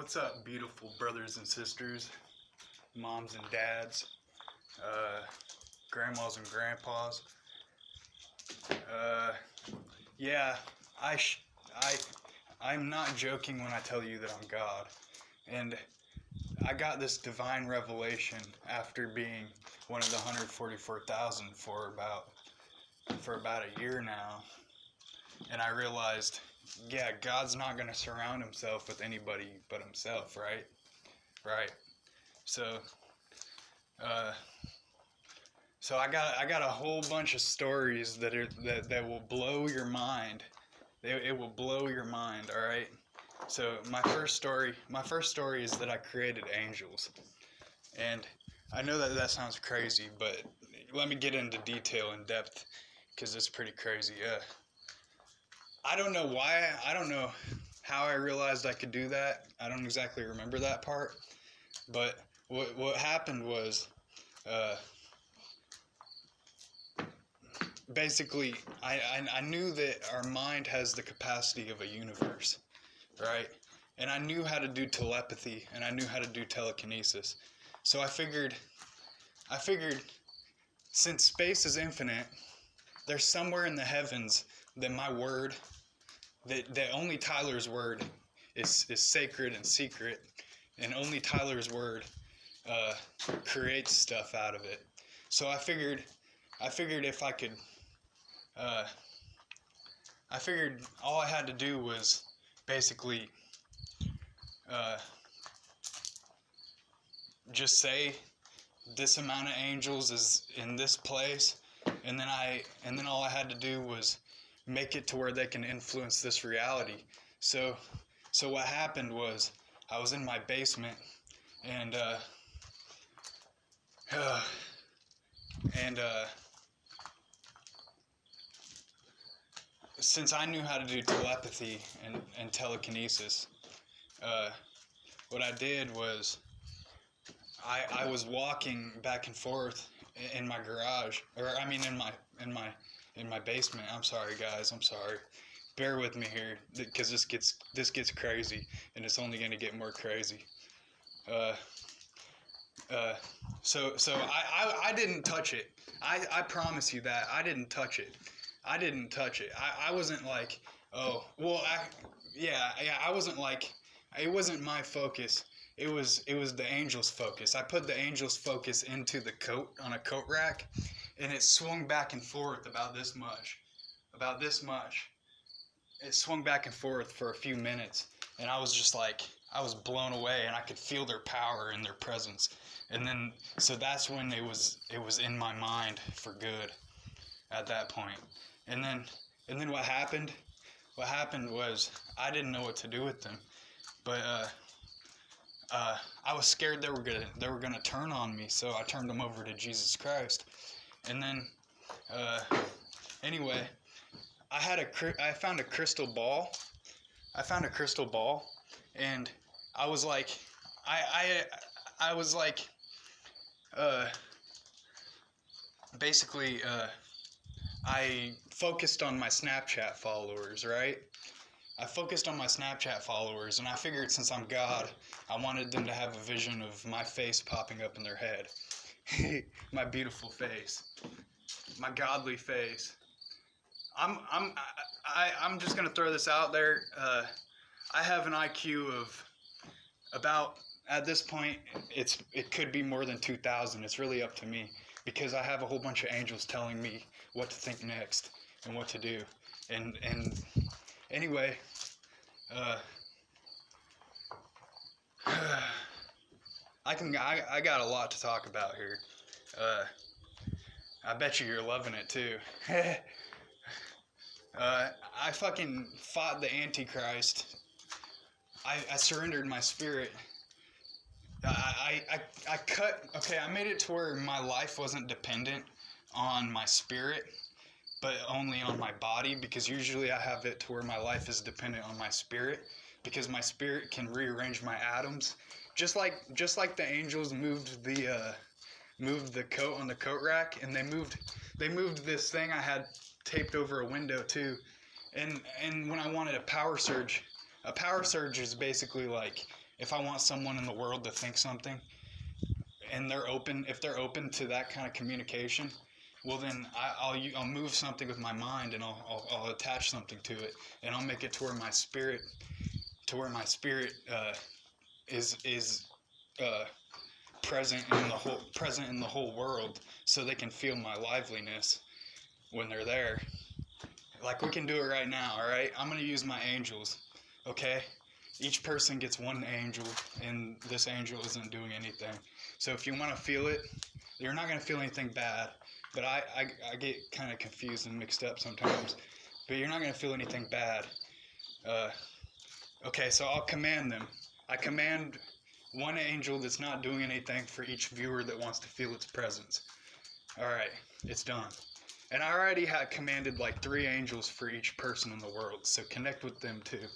What's up, beautiful brothers and sisters, moms and dads, grandmas and grandpas? Yeah, I'm not joking when I tell you that I'm God. And I got this divine revelation after being one of the 144,000 for about a year now. And I realized, yeah, God's not going to surround himself with anybody but himself, right? Right. So, so I got a whole bunch of stories that will blow your mind. It will blow your mind, all right? So my first story is that I created angels. And I know that sounds crazy, but let me get into detail in depth because it's pretty crazy. I don't know why. I don't know how I realized I could do that. I don't exactly remember that part. But what happened was, basically, I knew that our mind has the capacity of a universe, right? And I knew how to do telepathy, and I knew how to do telekinesis. So I figured, since space is infinite, there's somewhere in the heavens that my word, that only Tyler's word is sacred and secret, and only Tyler's word creates stuff out of it. So I figured if I could, I figured all I had to do was basically just say this amount of angels is in this place, and then all I had to do was make it to where they can influence this reality. So what happened was I was in my basement, and since I knew how to do telepathy and telekinesis, what I did was I was walking back and forth in my garage, or I mean in my basement. I'm sorry, guys. I'm sorry. Bear with me here, because this gets crazy, and it's only going to get more crazy. So I didn't touch it. I promise you that I didn't touch it. I wasn't like, oh, well, I wasn't like, it wasn't my focus. It was the angel's focus. I put the angel's focus into the coat on a coat rack, and it swung back and forth about this much. It swung back and forth for a few minutes, and I was just like, I was blown away, and I could feel their power and their presence. And then, so that's when it was in my mind for good at that point. And then what happened? What happened was I didn't know what to do with them, but I was scared they were gonna turn on me, so I turned them over to Jesus Christ. And then anyway, I found a crystal ball. And I was like, I was like, basically, I focused on my Snapchat followers, right? I focused on my Snapchat followers, and I figured since I'm God, I wanted them to have a vision of my face popping up in their head. My beautiful face. My godly face. I'm just gonna throw this out there. I have an IQ of about, at this point, it could be more than 2,000. It's really up to me, because I have a whole bunch of angels telling me what to think next and what to do. And anyway, I got a lot to talk about here. I bet you're loving it too. I fucking fought the Antichrist. I surrendered my spirit. I made it to where my life wasn't dependent on my spirit, but only on my body, because usually I have it to where my life is dependent on my spirit, because my spirit can rearrange my atoms, just like the angels moved the coat on the coat rack, and they moved this thing I had taped over a window too. And when I wanted a power surge is basically like if I want someone in the world to think something, and if they're open to that kind of communication, well then I'll move something with my mind, and I'll attach something to it, and I'll make it to where my spirit is present in the whole world, so they can feel my liveliness when they're there. Like we can do it right now, all right? I'm going to use my angels, okay? Each person gets one angel, and this angel isn't doing anything. So if you want to feel it, you're not going to feel anything bad, but I get kind of confused and mixed up sometimes. But you're not going to feel anything bad. Okay, so I'll command them. I command one angel that's not doing anything for each viewer that wants to feel its presence. All right, it's done. And I already had commanded like 3 angels for each person in the world, so connect with them too.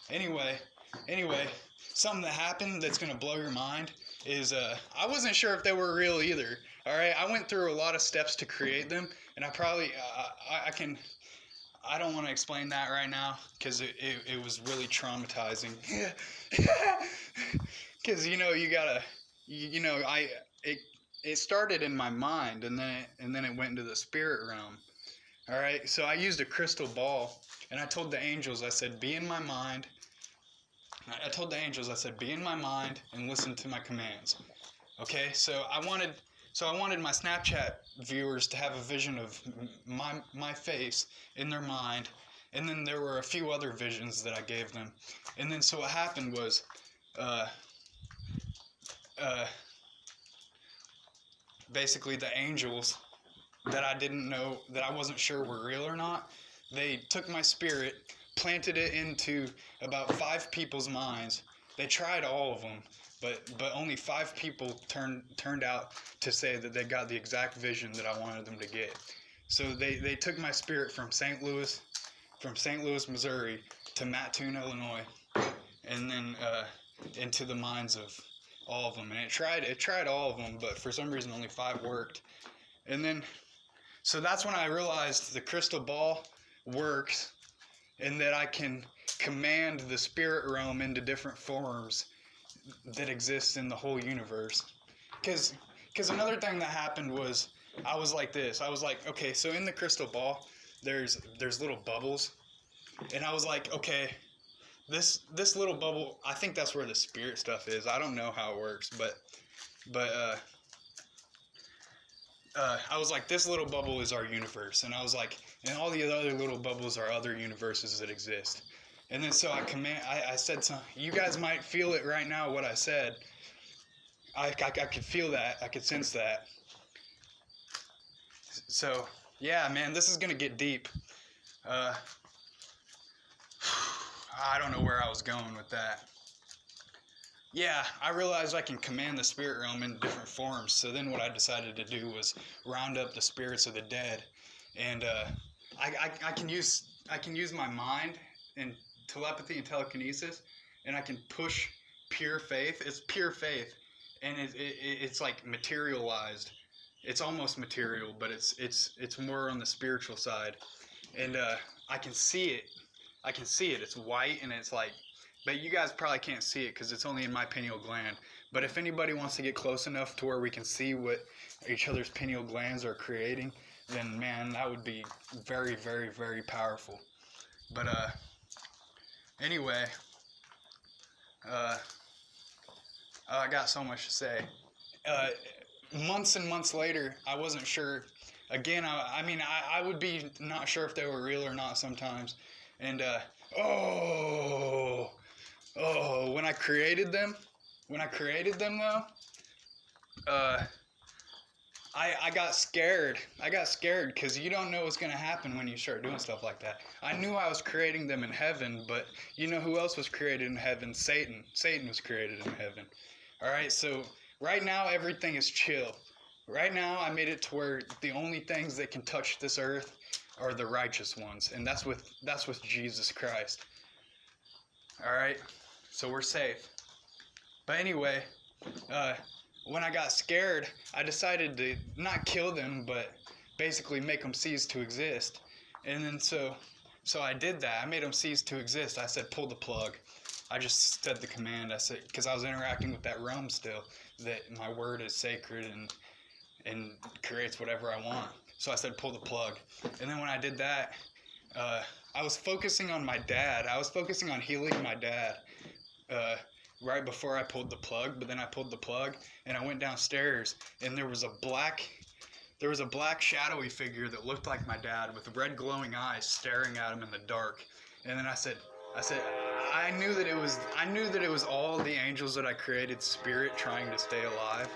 Anyway, something that happened that's going to blow your mind is I wasn't sure if they were real either. All right, I went through a lot of steps to create them, and I probably I don't want to explain that right now because it was really traumatizing. Because it started in my mind, and then it went into the spirit realm. All right, so I used a crystal ball, and I told the angels, I said, be in my mind. I told the angels, I said, be in my mind and listen to my commands. Okay, so I wanted my Snapchat viewers to have a vision of my face in their mind, and then there were a few other visions that I gave them. And then so what happened was, basically the angels that I wasn't sure were real or not, they took my spirit, planted it into about 5 people's minds. They tried all of them, but only 5 people turned out to say that they got the exact vision that I wanted them to get. So they took my spirit from St. Louis, Missouri to Mattoon, Illinois, and then into the minds of all of them. And it tried all of them, but for some reason only 5 worked. And then so that's when I realized the crystal ball works, and that I can command the spirit realm into different forms that exist in the whole universe. Because another thing that happened was I was like this. I was like, okay, so in the crystal ball, there's little bubbles, and I was like, okay, this little bubble, I think that's where the spirit stuff is. I don't know how it works, but I was like, this little bubble is our universe, and I was like, and all the other little bubbles are other universes that exist. And then so I said something. You guys might feel it right now, what I said. I could feel that. I could sense that. So, yeah, man, this is going to get deep. I don't know where I was going with that. Yeah, I realized I can command the spirit realm in different forms. So then what I decided to do was round up the spirits of the dead. And I can use my mind and telepathy and telekinesis, and I can push pure faith. It's pure faith, and it's like materialized. It's almost material, but it's more on the spiritual side. And I can see it. It's white, and it's like, but you guys probably can't see it because it's only in my pineal gland. But if anybody wants to get close enough to where we can see what each other's pineal glands are creating, then man, that would be very, very, very powerful. But anyway, I got so much to say. Months and months later, I wasn't sure. Again, I would be not sure if they were real or not sometimes. And when I created them though, I got scared. Because you don't know what's going to happen when you start doing stuff like that. I knew I was creating them in heaven, but you know who else was created in heaven? Satan. Satan was created in heaven. All right, so right now everything is chill. Right now I made it to where the only things that can touch this earth are the righteous ones, and that's with Jesus Christ. All right, so we're safe. But anyway, when I got scared, I decided to not kill them, but basically make them cease to exist. And then so I did that. I made them cease to exist. I said, pull the plug. I just said the command. I said, because I was interacting with that realm still, that my word is sacred and creates whatever I want. So I said, pull the plug. And then when I did that, I was focusing on my dad. I was focusing on healing my dad right before I pulled the plug. But then I pulled the plug and I went downstairs, and there was a black shadowy figure that looked like my dad with red glowing eyes staring at him in the dark. And then I said, I knew that it was all the angels that I created, spirit trying to stay alive.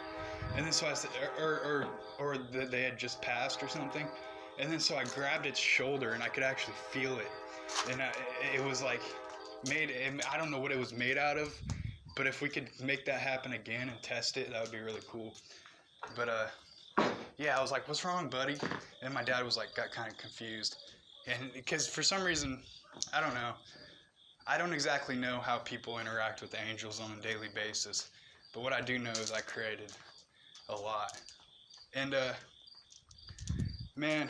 And then so I said, or that they had just passed or something. And then so I grabbed its shoulder and I could actually feel it. And it was like I don't know what it was made out of, but if we could make that happen again and test it, that would be really cool. But yeah, I was like, what's wrong, buddy? And my dad was like, got kind of confused. And because for some reason, I don't know. I don't exactly know how people interact with angels on a daily basis. But what I do know is I created a lot. And man,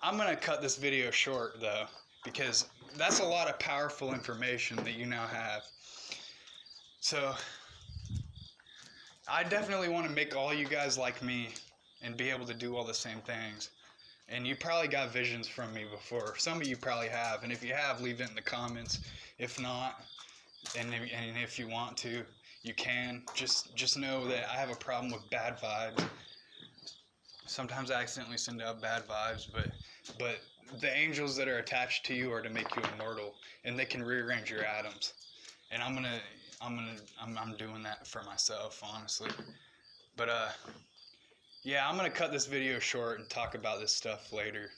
I'm going to cut this video short though, because that's a lot of powerful information that you now have. So I definitely want to make all you guys like me and be able to do all the same things. And you probably got visions from me before. Some of you probably have. And if you have, leave it in the comments. If not, and if you want to, you can. Just know that I have a problem with bad vibes. Sometimes I accidentally send out bad vibes, but the angels that are attached to you are to make you immortal, and they can rearrange your atoms. And I'm doing that for myself, honestly. But yeah, I'm gonna cut this video short and talk about this stuff later.